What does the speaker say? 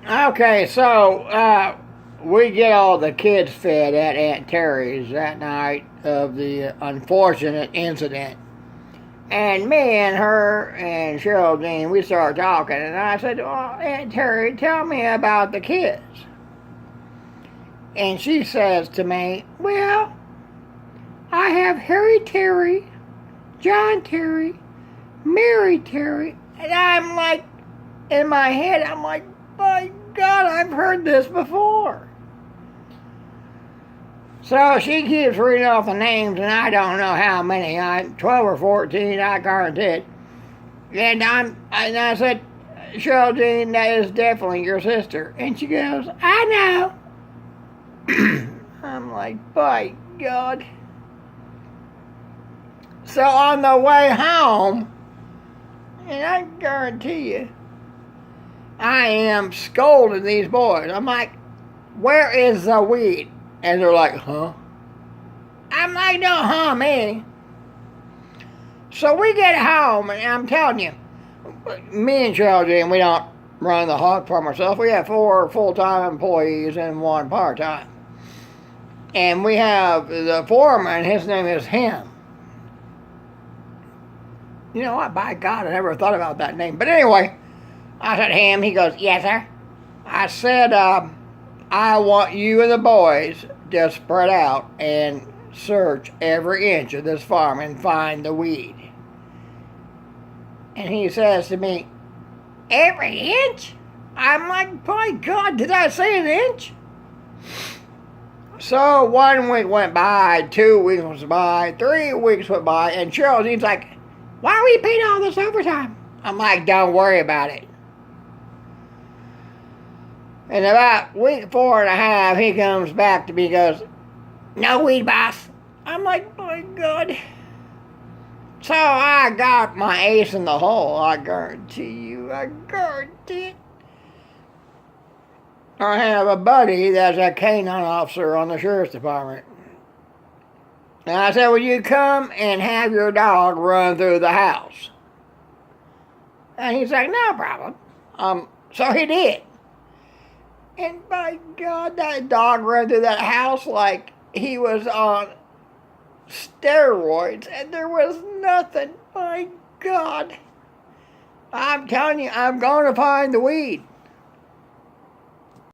Okay, so we get all the kids fed at Aunt Terry's that night of the unfortunate incident. And me and her and Geraldine, we started talking, and I said, "Well, Aunt Terry, tell me about the kids." And she says to me, "Well, I have Harry Terry, John Terry, Mary Terry." And I'm like, in my head, I'm like, my God, I've heard this before. So she keeps reading off the names, and I don't know how many. 12 or 14, I guarantee it. And I said, "Geraldine, that is definitely your sister." And she goes, "I know." I'm like, by God. So on the way home, and I guarantee you, I am scolding these boys. I'm like, "Where is the weed?" And they're like, "Huh?" I'm like, "Don't huh me." So we get home, and I'm telling you, me and Geraldine, we don't run the hog farm ourselves. We have 4 full-time employees and 1 part-time. And we have the foreman, his name is Him. You know what? By God, I never thought about that name. But anyway, I said, "Him." He goes, "Yes, sir." I said, "I want you and the boys to spread out and search every inch of this farm and find the weed." And he says to me, "Every inch?" I'm like, by God, did I say an inch? So 1 week went by, 2 weeks went by, 3 weeks went by, and Geraldine's like, "Why are we paying all this overtime?" I'm like, "Don't worry about it." And about week 4 and a half, he comes back to me and goes, "No weed, boss." I'm like, my God. So I got my ace in the hole, I guarantee you. I guarantee it. I have a buddy that's a canine officer on the sheriff's department. And I said, "Will you come and have your dog run through the house?" And he's like, "No problem." So he did. And by God, that dog ran through that house like he was on steroids, and there was nothing. My God. I'm telling you, I'm going to find the weed.